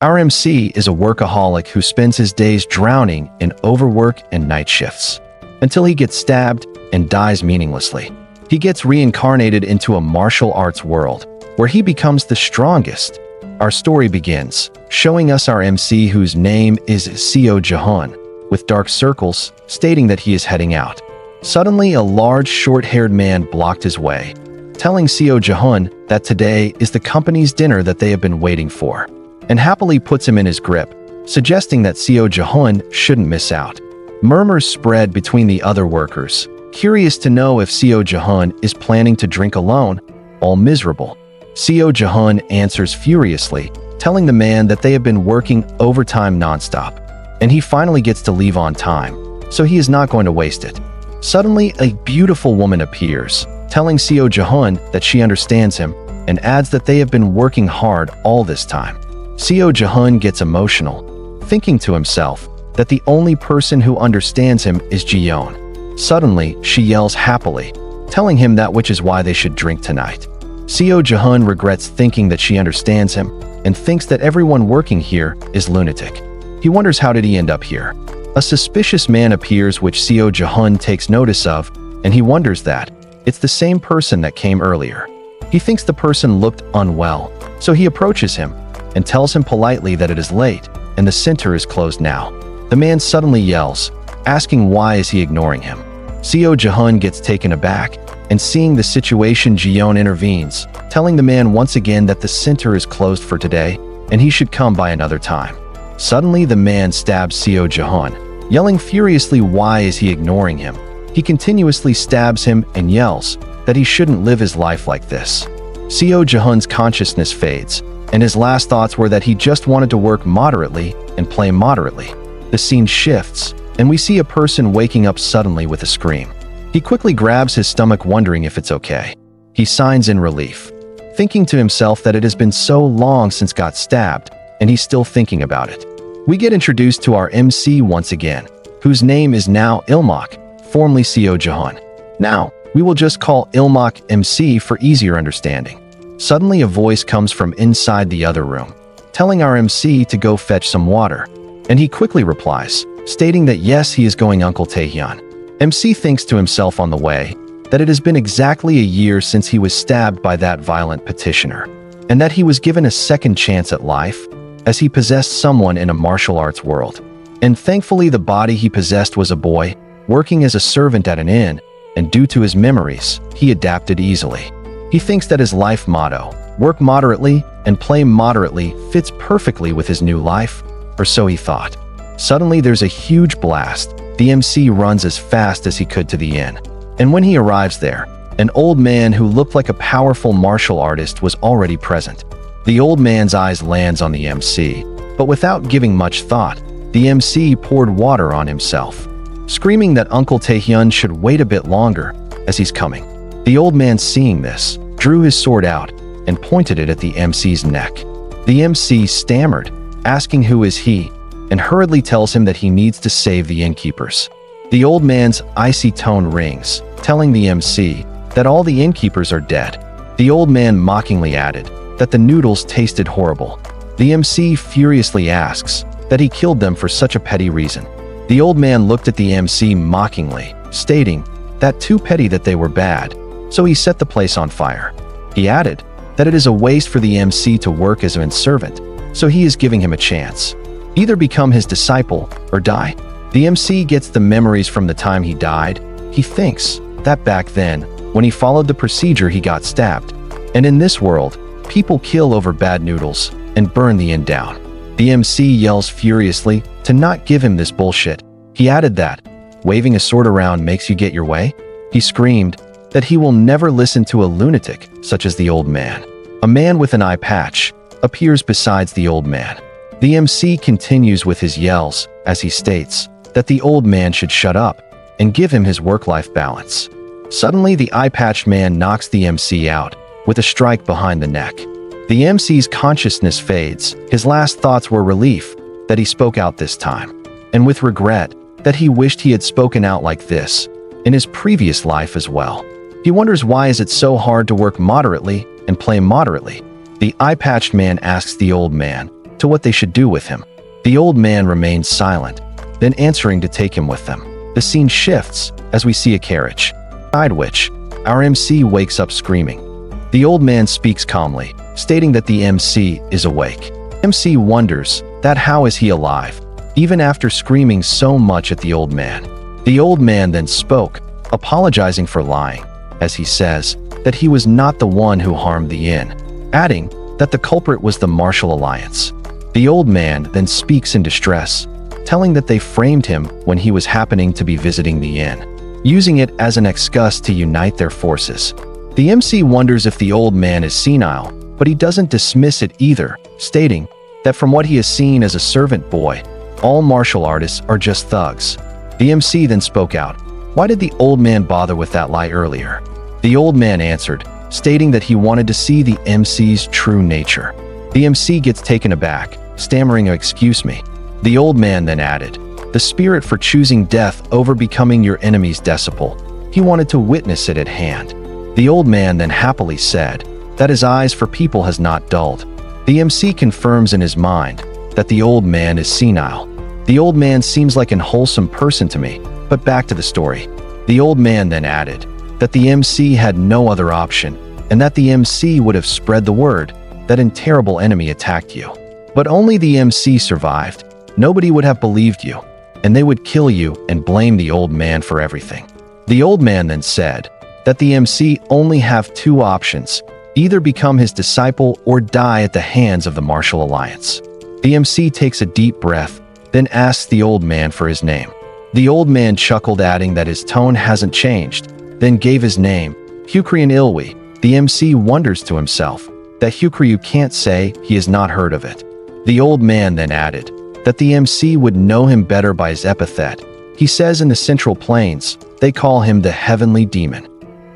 Our MC is a workaholic who spends his days drowning in overwork and night shifts, until he gets stabbed and dies meaninglessly. He gets reincarnated into a martial arts world, where he becomes the strongest. Our story begins, showing us our MC whose name is Seo Jahan, with dark circles, stating that he is heading out. Suddenly, a large, short-haired man blocked his way, telling Seo Jahan that today is the company's dinner that they have been waiting for, and happily puts him in his grip, suggesting that Seo Jahan shouldn't miss out. Murmurs spread between the other workers, curious to know if Seo Jahan is planning to drink alone, all miserable. Seo Jahan answers furiously, telling the man that they have been working overtime nonstop, and he finally gets to leave on time, so he is not going to waste it. Suddenly, a beautiful woman appears, telling Seo Jahan that she understands him, and adds that they have been working hard all this time. Seo Jahan gets emotional, thinking to himself that the only person who understands him is Jiyeon. Suddenly, she yells happily, telling him that which is why they should drink tonight. Seo Jahan regrets thinking that she understands him, and thinks that everyone working here is lunatic. He wonders how did he end up here. A suspicious man appears which Seo Jahan takes notice of, and he wonders that it's the same person that came earlier. He thinks the person looked unwell, so he approaches him and tells him politely that it is late and the center is closed now. The man suddenly yells, asking why is he ignoring him. Seo Jahan gets taken aback, and seeing the situation, Jiyeon intervenes, telling the man once again that the center is closed for today and he should come by another time. Suddenly, the man stabs Seo Jahan, yelling furiously why is he ignoring him. He continuously stabs him and yells that he shouldn't live his life like this. Seo Jahan's consciousness fades, and his last thoughts were that he just wanted to work moderately and play moderately. The scene shifts, and we see a person waking up suddenly with a scream. He quickly grabs his stomach, wondering if it's okay. He signs in relief, thinking to himself that it has been so long since got stabbed, and he's still thinking about it. We get introduced to our MC once again, whose name is now Ilmak, formerly Seo Jahan. Now, we will just call Ilmak MC for easier understanding. Suddenly, a voice comes from inside the other room, telling our MC to go fetch some water, and he quickly replies, stating that yes, he is going Uncle Taehyun. MC thinks to himself on the way that it has been exactly a year since he was stabbed by that violent petitioner, and that he was given a second chance at life, as he possessed someone in a martial arts world. And thankfully the body he possessed was a boy, working as a servant at an inn, and due to his memories, he adapted easily. He thinks that his life motto, work moderately and play moderately, fits perfectly with his new life, or so he thought. Suddenly there's a huge blast. The MC runs as fast as he could to the inn, and when he arrives there, an old man who looked like a powerful martial artist was already present. The old man's eyes lands on the MC, but without giving much thought, the MC poured water on himself, screaming that Uncle Taehyun should wait a bit longer, as he's coming. The old man, seeing this, drew his sword out and pointed it at the MC's neck. The MC stammered, asking who is he, and hurriedly tells him that he needs to save the innkeepers. The old man's icy tone rings, telling the MC that all the innkeepers are dead. The old man mockingly added that the noodles tasted horrible. The MC furiously asks that he killed them for such a petty reason. The old man looked at the MC mockingly, stating that too petty that they were bad, so he set the place on fire. He added that it is a waste for the MC to work as a servant, so he is giving him a chance. Either become his disciple or die. The MC gets the memories from the time he died. He thinks that back then, when he followed the procedure, he got stabbed. And in this world, people kill over bad noodles and burn the inn down. The MC yells furiously to not give him this bullshit. He added that waving a sword around makes you get your way. He screamed that he will never listen to a lunatic such as the old man. A man with an eye patch appears besides the old man. The MC continues with his yells as he states that the old man should shut up and give him his work-life balance. Suddenly, the eye-patched man knocks the MC out with a strike behind the neck. The MC's consciousness fades. His last thoughts were relief that he spoke out this time, and with regret that he wished he had spoken out like this in his previous life as well. He wonders why is it so hard to work moderately and play moderately. The eye-patched man asks the old man to what they should do with him. The old man remains silent, then answering to take him with them. The scene shifts as we see a carriage, inside which our MC wakes up screaming. The old man speaks calmly, stating that the MC is awake. MC wonders that how is he alive, even after screaming so much at the old man. The old man then spoke, apologizing for lying, as he says that he was not the one who harmed the inn, adding that the culprit was the Martial Alliance. The old man then speaks in distress, telling that they framed him when he was happening to be visiting the inn, using it as an excuse to unite their forces. The MC wonders if the old man is senile, but he doesn't dismiss it either, stating that from what he has seen as a servant boy, all martial artists are just thugs. The MC then spoke out. Why did the old man bother with that lie earlier? The old man answered, stating that he wanted to see the MC's true nature. The MC gets taken aback, stammering, "Excuse me." The old man then added, "The spirit for choosing death over becoming your enemy's disciple. He wanted to witness it at hand." The old man then happily said that his eyes for people has not dulled. The MC confirms in his mind that the old man is senile. The old man seems like an wholesome person to me, but back to the story. The old man then added that the MC had no other option, and that the MC would have spread the word that a terrible enemy attacked you. But only the MC survived. Nobody would have believed you, and they would kill you and blame the old man for everything. The old man then said that the MC only have two options, either become his disciple or die at the hands of the Martial Alliance. The MC takes a deep breath, then asks the old man for his name. The old man chuckled, adding that his tone hasn't changed, then gave his name, Hukrian Ilwi. The MC wonders to himself that Hukriu can't say he has not heard of it. The old man then added that the MC would know him better by his epithet. He says in the Central Plains, they call him the Heavenly Demon.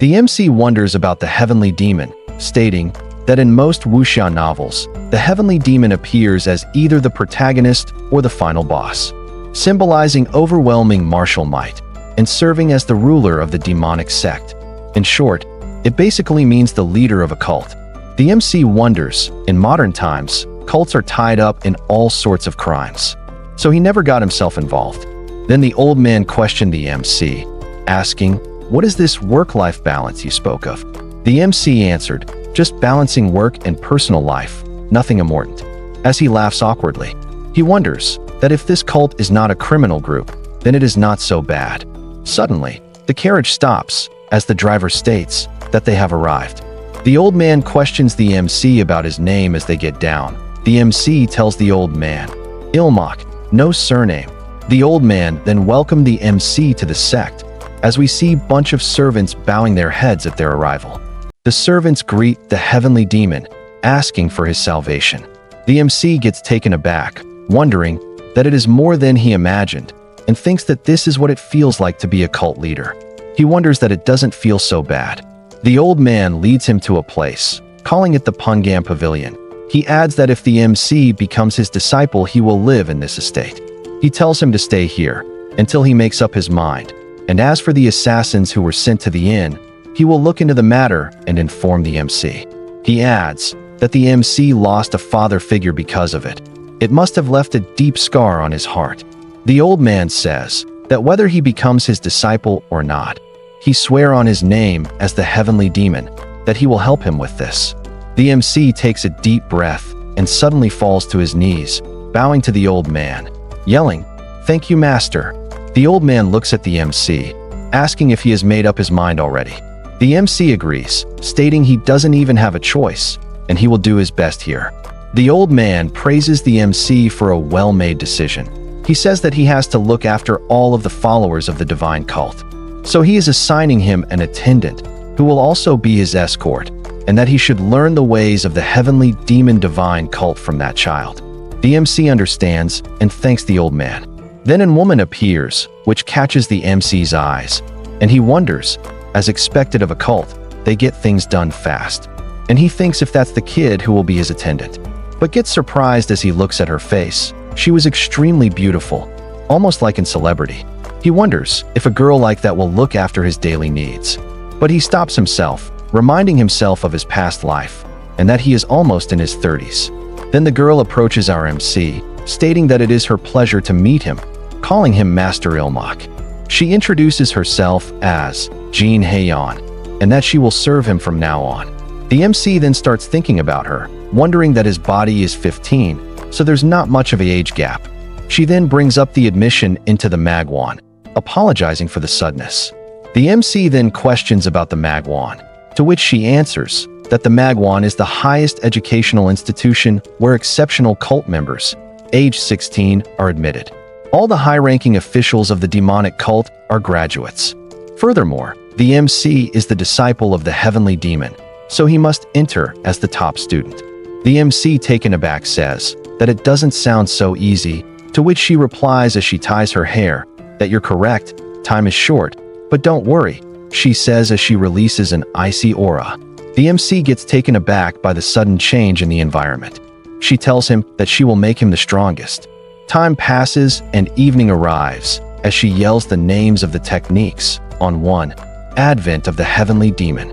The MC wonders about the Heavenly Demon, stating that in most wuxia novels, the Heavenly Demon appears as either the protagonist or the final boss, symbolizing overwhelming martial might and serving as the ruler of the demonic sect. In short, it basically means the leader of a cult. The MC wonders, in modern times, cults are tied up in all sorts of crimes, so he never got himself involved. Then the old man questioned the MC, asking, "What is this work-life balance you spoke of?" The MC answered, "Just balancing work and personal life, nothing important." As he laughs awkwardly, he wonders that if this cult is not a criminal group, then it is not so bad. Suddenly, the carriage stops, as the driver states that they have arrived. The old man questions the MC about his name as they get down. The MC tells the old man, "Ilmak, no surname." The old man then welcomed the MC to the sect, as we see a bunch of servants bowing their heads at their arrival. The servants greet the Heavenly Demon, asking for his salvation. The MC gets taken aback, wondering that it is more than he imagined, and thinks that this is what it feels like to be a cult leader. He wonders that it doesn't feel so bad. The old man leads him to a place, calling it the Pungam Pavilion. He adds that if the MC becomes his disciple, he will live in this estate. He tells him to stay here until he makes up his mind, and as for the assassins who were sent to the inn, he will look into the matter and inform the MC. He adds that the MC lost a father figure because of it. It must have left a deep scar on his heart. The old man says that whether he becomes his disciple or not, he swear on his name as the Heavenly Demon that he will help him with this. The MC takes a deep breath and suddenly falls to his knees, bowing to the old man, yelling, "Thank you, master." The old man looks at the MC, asking if he has made up his mind already. The MC agrees, stating he doesn't even have a choice, and he will do his best here. The old man praises the MC for a well-made decision. He says that he has to look after all of the followers of the divine cult, so he is assigning him an attendant who will also be his escort, and that he should learn the ways of the Heavenly Demon divine cult from that child. The MC understands and thanks the old man. Then a woman appears, which catches the MC's eyes, and he wonders, as expected of a cult, they get things done fast, and he thinks if that's the kid who will be his attendant, but gets surprised as he looks at her face. She was extremely beautiful, almost like in Celebrity. He wonders if a girl like that will look after his daily needs, but he stops himself, reminding himself of his past life, and that he is almost in his 30s. Then the girl approaches our MC, stating that it is her pleasure to meet him, calling him Master Ilmak. She introduces herself as Jin Haeyeon, and that she will serve him from now on. The MC then starts thinking about her, wondering that his body is 15, so there's not much of an age gap. She then brings up the admission into the Magwan, apologizing for the suddenness. The MC then questions about the Magwan, to which she answers that the Magwan is the highest educational institution where exceptional cult members, age 16, are admitted. All the high-ranking officials of the demonic cult are graduates. Furthermore, the MC is the disciple of the heavenly demon, so he must enter as the top student. The MC, taken aback, says that it doesn't sound so easy, to which she replies as she ties her hair that you're correct, time is short, but don't worry, she says as she releases an icy aura. The MC gets taken aback by the sudden change in the environment. She tells him that she will make him the strongest. Time passes and evening arrives as she yells the names of the techniques. On 1, Advent of the Heavenly Demon.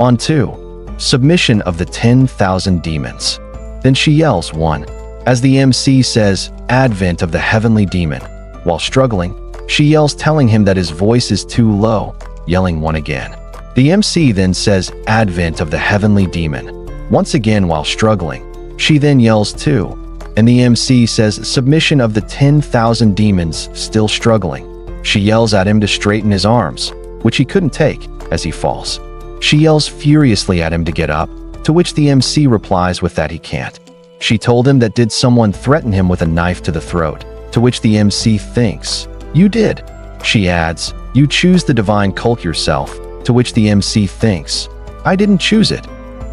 On 2, Submission of the 10,000 Demons. Then she yells 1, as the MC says Advent of the Heavenly Demon. While struggling, she yells, telling him that his voice is too low, yelling 1 again. The MC then says Advent of the Heavenly Demon. Once again while struggling, she then yells 2, and the MC says Submission of the 10,000 Demons, still struggling. She yells at him to straighten his arms, which he couldn't take, as he falls. She yells furiously at him to get up, to which the MC replies with that he can't. She told him that did someone threaten him with a knife to the throat, to which the MC thinks, "You did." She adds, "You choose the divine cult yourself," to which the MC thinks, "I didn't choose it."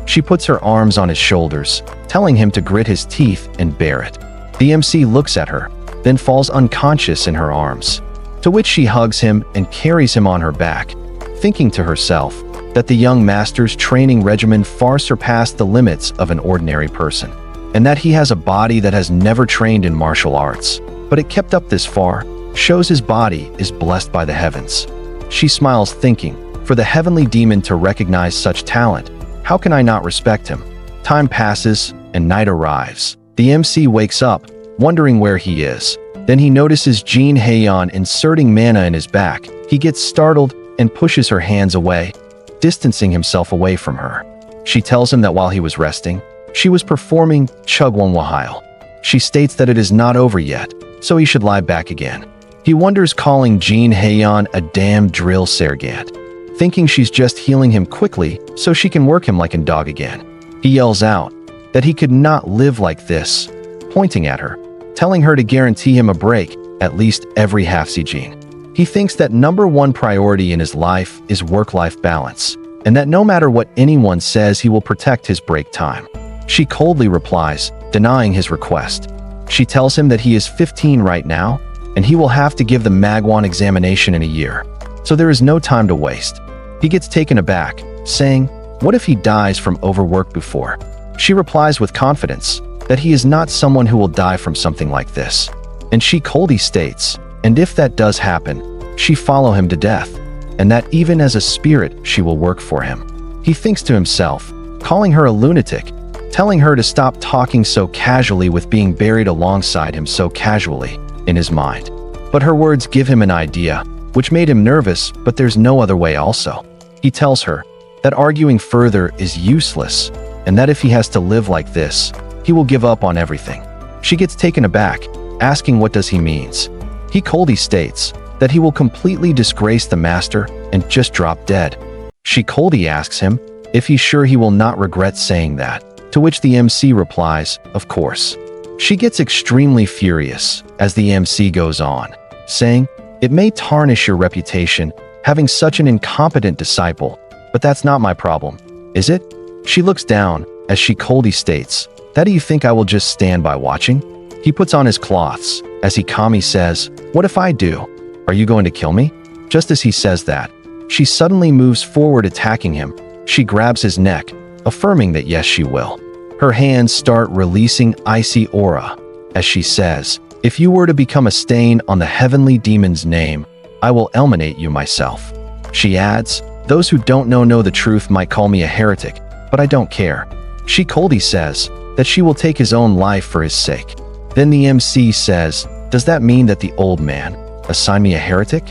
She puts her arms on his shoulders, telling him to grit his teeth and bear it. The MC looks at her, then falls unconscious in her arms, to which she hugs him and carries him on her back, thinking to herself that the young master's training regimen far surpassed the limits of an ordinary person, and that he has a body that has never trained in martial arts, but it kept up this far, shows his body is blessed by the heavens. She smiles, thinking, for the heavenly demon to recognize such talent, how can I not respect him? Time passes and night arrives. The MC wakes up, wondering where he is. Then he notices Jin Haeyeon inserting mana in his back. He gets startled and pushes her hands away, distancing himself away from her. She tells him that while he was resting, she was performing Chugwonwahile. She states that it is not over yet, so he should lie back again. He wonders, calling Jin Haeyeon a damn drill sergeant, thinking she's just healing him quickly so she can work him like a dog again. He yells out that he could not live like this, pointing at her, telling her to guarantee him a break, at least every half-season. He thinks that #1 priority in his life is work-life balance, and that no matter what anyone says, he will protect his break time. She coldly replies, denying his request. She tells him that he is 15 right now, and he will have to give the Magwan examination in a year, so there is no time to waste. He gets taken aback, saying, what if he dies from overwork before? She replies with confidence that he is not someone who will die from something like this, and she coldly states, and if that does happen, she follow him to death, and that even as a spirit she will work for him. He thinks to himself, calling her a lunatic, telling her to stop talking so casually with being buried alongside him so casually in his mind. But her words give him an idea, which made him nervous, but there's no other way also. He tells her that arguing further is useless, and that if he has to live like this, he will give up on everything. She gets taken aback, asking what does he means. He coldly states that he will completely disgrace the master and just drop dead. She coldly asks him if he's sure he will not regret saying that, to which the MC replies, of course. She gets extremely furious as the MC goes on, saying, it may tarnish your reputation having such an incompetent disciple, but that's not my problem, is it? She looks down as she coldly states, that do you think I will just stand by watching? He puts on his cloths as he calmly says, what if I do? Are you going to kill me? Just as he says that, she suddenly moves forward, attacking him. She grabs his neck, affirming that yes, she will. Her hands start releasing icy aura as she says, if you were to become a stain on the heavenly demon's name, I will eliminate you myself. She adds, those who don't know the truth might call me a heretic, but I don't care. She coldly says, that she will take his own life for his sake. Then the MC says, "Does that mean that the old man assigned me a heretic?"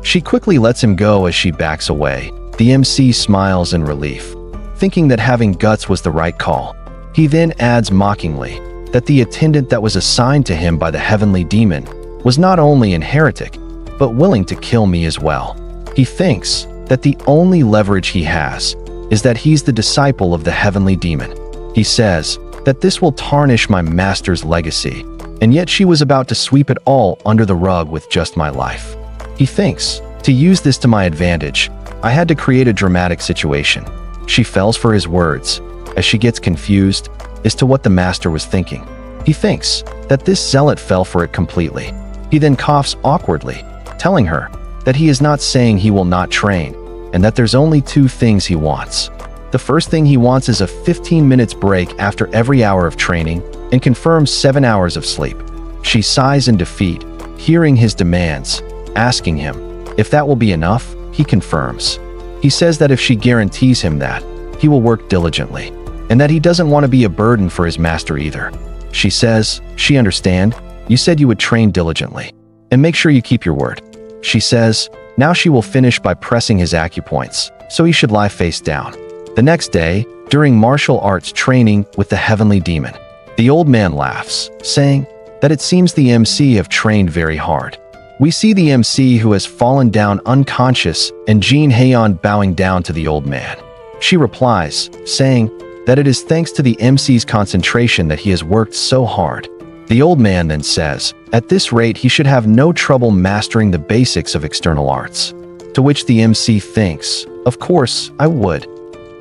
She quickly lets him go as she backs away. The MC smiles in relief, thinking that having guts was the right call. He then adds mockingly that the attendant that was assigned to him by the heavenly demon was not only an heretic, but willing to kill me as well. He thinks that the only leverage he has is that he's the disciple of the heavenly demon. He says that this will tarnish my master's legacy, and yet she was about to sweep it all under the rug with just my life. He thinks, to use this to my advantage, I had to create a dramatic situation. She falls for his words, as she gets confused as to what the master was thinking. He thinks that this zealot fell for it completely. He then coughs awkwardly, telling her that he is not saying he will not train, and that there's only two things he wants. The first thing he wants is a 15 minutes break after every hour of training and confirms 7 hours of sleep. She sighs in defeat, hearing his demands, asking him if that will be enough. He confirms. He says that if she guarantees him that, he will work diligently, and that he doesn't want to be a burden for his master either. She says, "She understand. You said you would train diligently, and make sure you keep your word." She says, now she will finish by pressing his acupoints, so he should lie face down. The next day, during martial arts training with the heavenly demon, the old man laughs, saying that it seems the MC have trained very hard. We see the MC who has fallen down unconscious and Jin Haeyeon bowing down to the old man. She replies, saying that it is thanks to the MC's concentration that he has worked so hard. The old man then says, at this rate he should have no trouble mastering the basics of external arts. To which the MC thinks, of course, I would.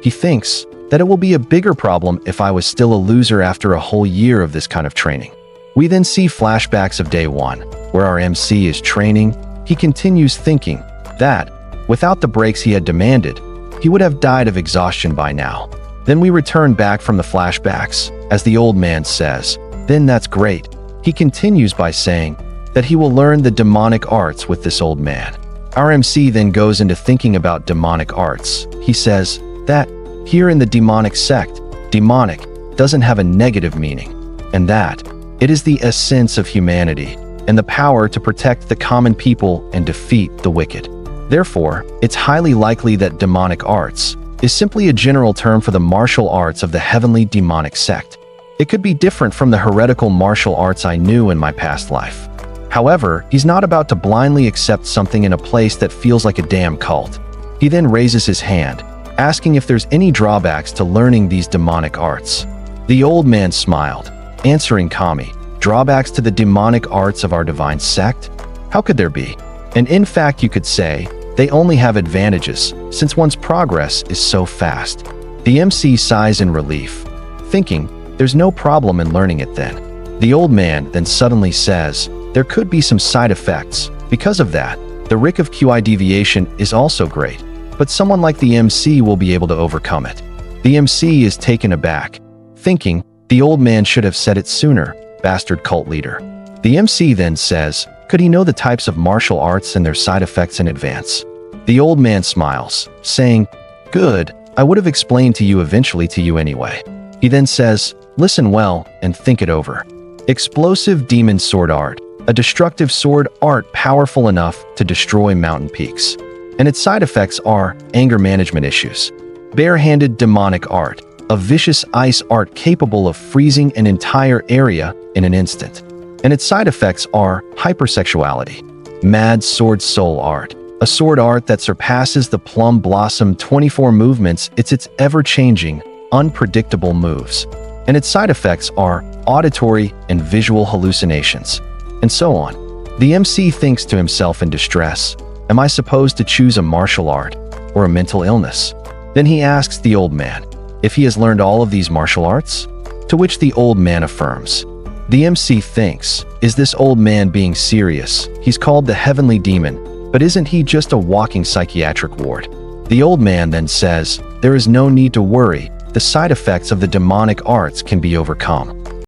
He thinks that it will be a bigger problem if I was still a loser after a whole year of this kind of training. We then see flashbacks of day one, where our MC is training. He continues thinking that, without the breaks he had demanded, he would have died of exhaustion by now. Then we return back from the flashbacks, as the old man says, then that's great. He continues by saying that he will learn the demonic arts with this old man. Our MC then goes into thinking about demonic arts. He says that, here in the demonic sect, demonic doesn't have a negative meaning, and that it is the essence of humanity and the power to protect the common people and defeat the wicked. Therefore, it's highly likely that demonic arts is simply a general term for the martial arts of the heavenly demonic sect. It could be different from the heretical martial arts I knew in my past life. However, he's not about to blindly accept something in a place that feels like a damn cult. He then raises his hand, asking if there's any drawbacks to learning these demonic arts. The old man smiled, answering Kami, drawbacks to the demonic arts of our divine sect? How could there be? And in fact, you could say, they only have advantages, since one's progress is so fast. The MC sighs in relief, thinking, there's no problem in learning it then. The old man then suddenly says, there could be some side effects. Because of that, the risk of QI deviation is also great, but someone like the MC will be able to overcome it. The MC is taken aback, thinking, the old man should have said it sooner, bastard cult leader. The MC then says, could he know the types of martial arts and their side effects in advance? The old man smiles, saying, good, I would have explained to you eventually to you anyway. He then says, listen well and think it over. Explosive demon sword art, a destructive sword art powerful enough to destroy mountain peaks. And its side effects are anger management issues. Bare-handed demonic art, a vicious ice art capable of freezing an entire area in an instant. And its side effects are hypersexuality. Mad sword soul art, a sword art that surpasses the plum blossom 24 movements. It's ever-changing, unpredictable moves. And its side effects are auditory and visual hallucinations, and so on. The MC thinks to himself in distress, am I supposed to choose a martial art or a mental illness? Then he asks the old man if he has learned all of these martial arts, to which the old man affirms. The MC thinks, is this old man being serious? He's called the heavenly demon, but isn't he just a walking psychiatric ward? The old man then says, there is no need to worry, the side effects of the demonic arts can be overcome.